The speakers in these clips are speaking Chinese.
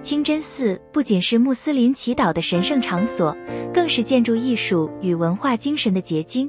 清真寺不仅是穆斯林祈祷的神圣场所，更是建筑艺术与文化精神的结晶。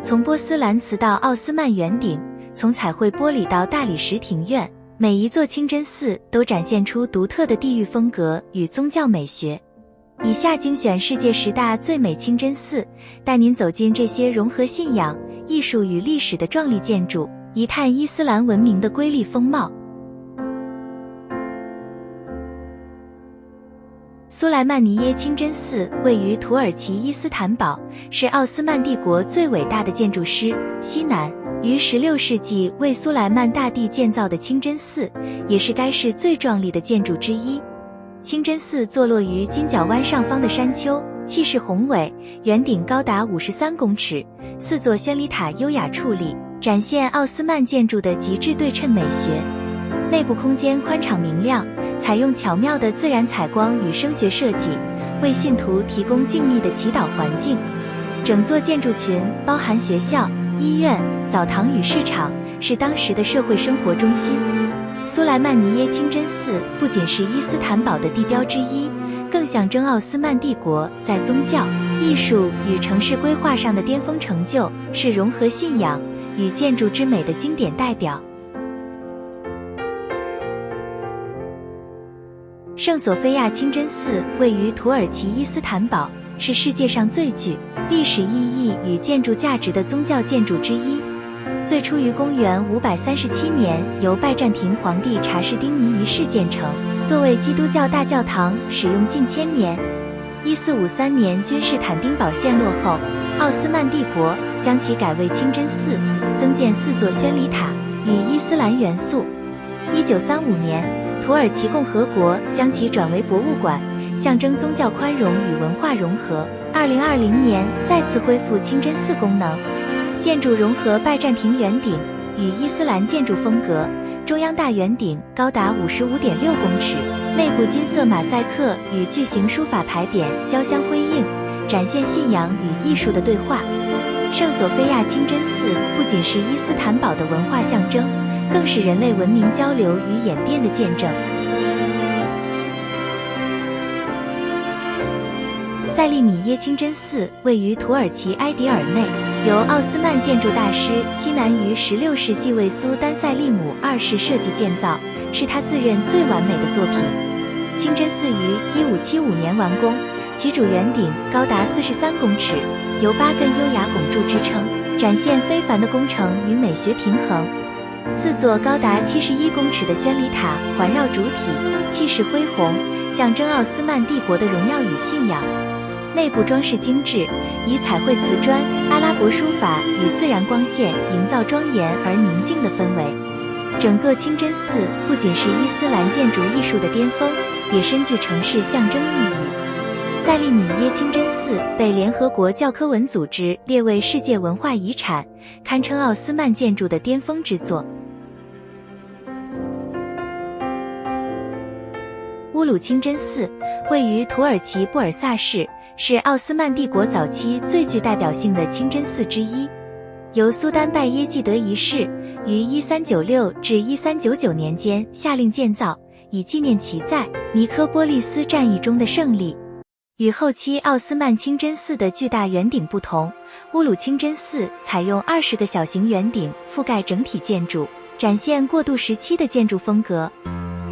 从波斯兰祠到奥斯曼圆顶，从彩绘玻璃到大理石庭院，每一座清真寺都展现出独特的地域风格与宗教美学。以下精选世界10大最美清真寺，带您走进这些融合信仰、艺术与历史的壮丽建筑，一探伊斯兰文明的瑰丽风貌。苏莱曼尼耶清真寺位于土耳其伊斯坦堡，是奥斯曼帝国最伟大的建筑师西南于16世纪为苏莱曼大帝建造的清真寺，也是该市最壮丽的建筑之一。清真寺坐落于金角湾上方的山丘，气势宏伟，圆顶高达53公尺，4座宣礼塔优雅矗立，展现奥斯曼建筑的极致对称美学。内部空间宽敞明亮，采用巧妙的自然采光与声学设计，为信徒提供静谧的祈祷环境。整座建筑群包含学校、医院、澡堂与市场，是当时的社会生活中心。苏莱曼尼耶清真寺不仅是伊斯坦堡的地标之一，更象征奥斯曼帝国在宗教、艺术与城市规划上的巅峰成就，是融合信仰与建筑之美的经典代表。圣索菲亚清真寺位于土耳其伊斯坦堡，是世界上最具历史意义与建筑价值的宗教建筑之一。最初于公元537年由拜占庭皇帝查士丁尼一世建成，作为基督教大教堂使用近千年。1453年君士坦丁堡陷落后，奥斯曼帝国将其改为清真寺，增建4座宣礼塔，与伊斯兰元素。1935年，土耳其共和国将其转为博物馆，象征宗教宽容与文化融合。2020年再次恢复清真寺功能。建筑融合拜占庭圆顶与伊斯兰建筑风格，中央大圆顶高达55.6公尺，内部金色马赛克与巨型书法牌匾交相辉映，展现信仰与艺术的对话。圣索菲亚清真寺不仅是伊斯坦堡的文化象征，更是人类文明交流与演变的见证。塞利米耶清真寺位于土耳其埃迪尔内，由奥斯曼建筑大师西南于16世纪为苏丹塞利姆2世设计建造，是他自认最完美的作品。清真寺于1575年完工，其主圆顶高达43公尺，由8根优雅拱柱支撑，展现非凡的工程与美学平衡。4座高达71公尺的宣礼塔环绕主体，气势恢宏，象征奥斯曼帝国的荣耀与信仰。内部装饰精致，以彩绘瓷砖、阿拉伯书法与自然光线营造庄严而宁静的氛围。整座清真寺不仅是伊斯兰建筑艺术的巅峰，也深具城市象征意义。塞利米耶清真寺被联合国教科文组织列为世界文化遗产，堪称奥斯曼建筑的巅峰之作。乌鲁清真寺位于土耳其布尔萨市，是奥斯曼帝国早期最具代表性的清真寺之一，由苏丹拜耶济德一世于1396至1399年间下令建造，以纪念其在尼科波利斯战役中的胜利。与后期奥斯曼清真寺的巨大圆顶不同，乌鲁清真寺采用20个小型圆顶覆盖整体建筑，展现过渡时期的建筑风格。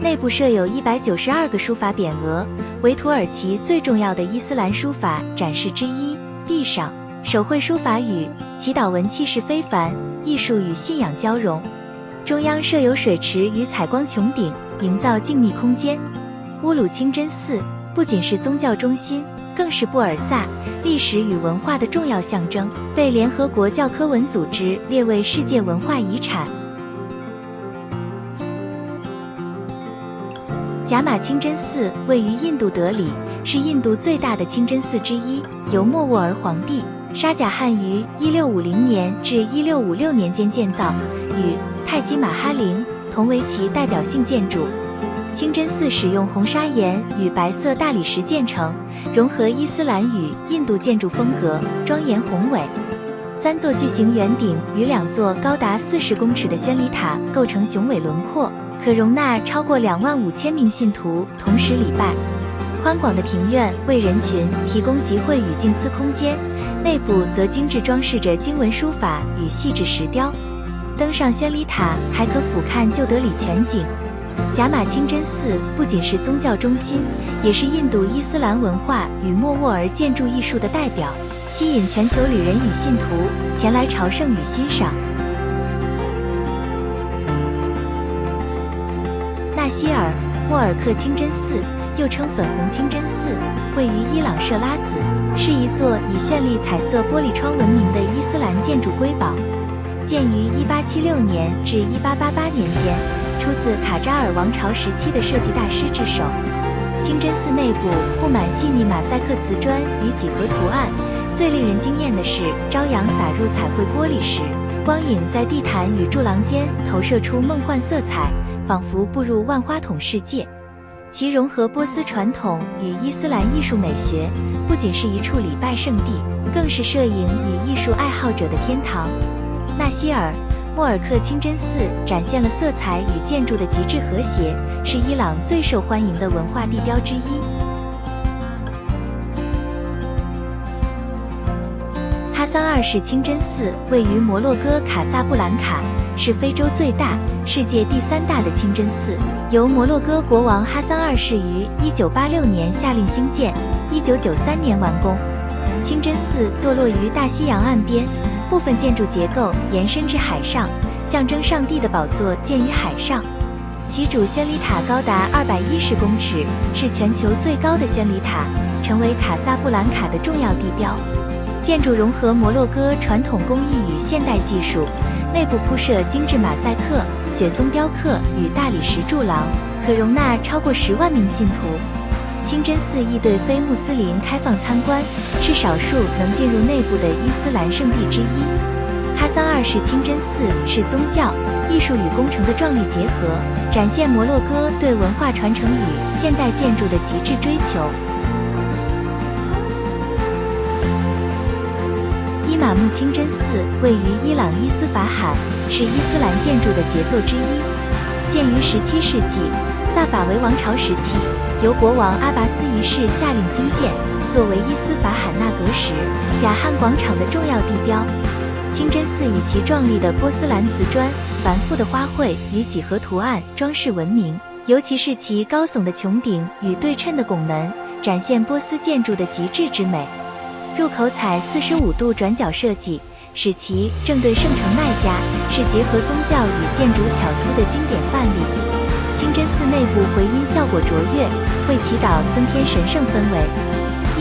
内部设有192个书法匾额，为土耳其最重要的伊斯兰书法展示之一。壁上手绘书法语，祈祷文气势非凡，艺术与信仰交融。中央设有水池与采光穹顶，营造静谧空间。乌鲁清真寺不仅是宗教中心，更是布尔萨历史与文化的重要象征，被联合国教科文组织列为世界文化遗产。贾马清真寺位于印度德里，是印度最大的清真寺之一，由莫卧儿皇帝沙贾汗于1650年至1656年间建造，与泰姬玛哈陵同为其代表性建筑。清真寺使用红砂岩与白色大理石建成，融合伊斯兰与印度建筑风格，庄严宏伟。3座巨型圆顶与2座高达40公尺的宣礼塔构成雄伟轮廓，可可容纳超过25000名信徒同时礼拜。宽广的庭院为人群提供集会与静思空间，内部则精致装饰着经文书法与细致石雕。登上宣礼塔还可俯瞰旧德里全景。贾马清真寺不仅是宗教中心，也是印度伊斯兰文化与莫卧儿建筑艺术的代表，吸引全球旅人与信徒前来朝圣与欣赏。纳希尔·莫尔克清真寺又称粉红清真寺，位于伊朗设拉子，是一座以绚丽彩色玻璃窗闻名的伊斯兰建筑瑰宝。建于1876年至1888年间，出自卡扎尔王朝时期的设计大师之手。清真寺内部布满细腻马赛克瓷砖与几何图案，最令人惊艳的是朝阳洒入彩绘玻璃时，光影在地毯与柱廊间投射出梦幻色彩，仿佛步入万花筒世界。其融合波斯传统与伊斯兰艺术美学，不仅是一处礼拜圣地，更是摄影与艺术爱好者的天堂。纳希尔·莫尔克清真寺展现了色彩与建筑的极致和谐，是伊朗最受欢迎的文化地标之一。哈桑二世清真寺位于摩洛哥卡萨布兰卡，是非洲最大、世界第3大的清真寺，由摩洛哥国王哈桑二世于1986年下令兴建，1993年完工。清真寺坐落于大西洋岸边，部分建筑结构延伸至海上，象征上帝的宝座建于海上。其主宣礼塔高达210公尺，是全球最高的宣礼塔，成为卡萨布兰卡的重要地标。建筑融合摩洛哥传统工艺与现代技术，内部铺设精致马赛克、雪松雕刻与大理石柱廊，可容纳超过10万名信徒。清真寺亦对非穆斯林开放参观，是少数能进入内部的伊斯兰圣地之一。哈桑二世清真寺是宗教、艺术与工程的壮丽结合，展现摩洛哥对文化传承与现代建筑的极致追求。伊玛目清真寺位于伊朗伊斯法罕，是伊斯兰建筑的杰作之一。建于17世纪，萨法维王朝时期，由国王阿拔斯一世下令兴建，作为伊斯法罕纳格什、贾汉广场的重要地标。清真寺以其壮丽的波斯兰瓷砖、繁复的花卉与几何图案装饰闻名，尤其是其高耸的穹顶与对称的拱门，展现波斯建筑的极致之美。入口采45度转角设计，使其正对圣城麦加，是结合宗教与建筑巧思的经典范例。清真寺内部回音效果卓越，为祈祷增添神圣氛围。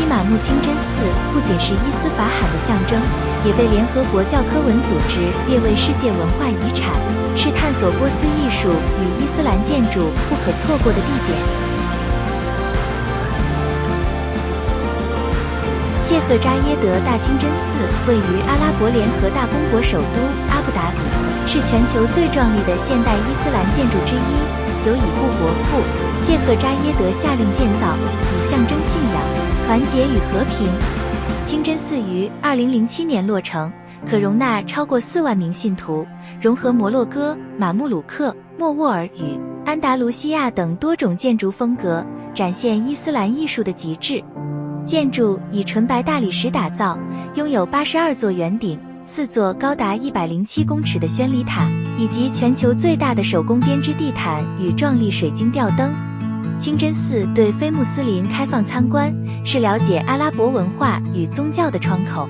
伊玛目清真寺不仅是伊斯法罕的象征，也被联合国教科文组织列为世界文化遗产，是探索波斯艺术与伊斯兰建筑不可错过的地点。谢赫扎耶德大清真寺位于阿拉伯联合大公国首都阿布达比，是全球最壮丽的现代伊斯兰建筑之一，由已故国父谢赫扎耶德下令建造，以象征信仰、团结与和平。清真寺于2007年落成，可容纳超过4万名信徒，融合摩洛哥、马穆鲁克、莫卧儿与安达卢西亚等多种建筑风格，展现伊斯兰艺术的极致。建筑以纯白大理石打造，拥有82座圆顶、4座高达107公尺的宣礼塔，以及全球最大的手工编织地毯与壮丽水晶吊灯。清真寺对非穆斯林开放参观，是了解阿拉伯文化与宗教的窗口。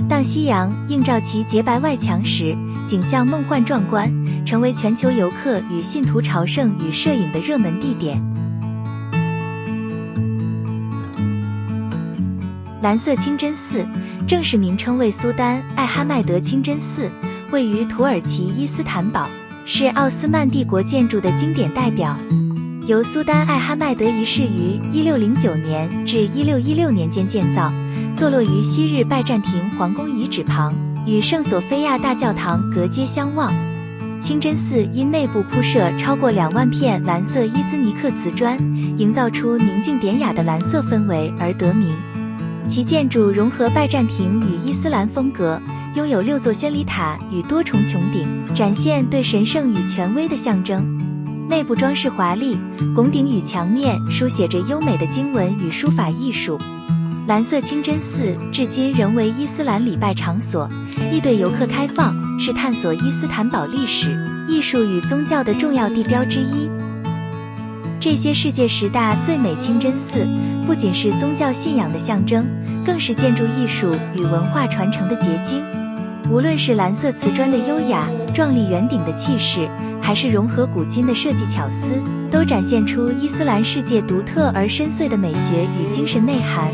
当夕阳映照其洁白外墙时，景象梦幻壮观，成为全球游客与信徒朝圣与摄影的热门地点。蓝色清真寺正式名称为苏丹艾哈迈德清真寺，位于土耳其伊斯坦堡，是奥斯曼帝国建筑的经典代表。由苏丹艾哈迈德一世于1609年至1616年间建造，坐落于昔日拜占庭皇宫遗址旁，与圣索菲亚大教堂隔街相望。清真寺因内部铺设超过2万片蓝色伊兹尼克瓷砖，营造出宁静典雅的蓝色氛围而得名。其建筑融合拜占庭与伊斯兰风格，拥有6座宣礼塔与多重穹顶，展现对神圣与权威的象征。内部装饰华丽，拱顶与墙面书写着优美的经文与书法艺术。蓝色清真寺至今仍为伊斯兰礼拜场所，亦对游客开放，是探索伊斯坦堡历史、艺术与宗教的重要地标之一。这些世界10大最美清真寺，不仅是宗教信仰的象征，更是建筑艺术与文化传承的结晶。无论是蓝色瓷砖的优雅、壮丽圆顶的气势，还是融合古今的设计巧思，都展现出伊斯兰世界独特而深邃的美学与精神内涵。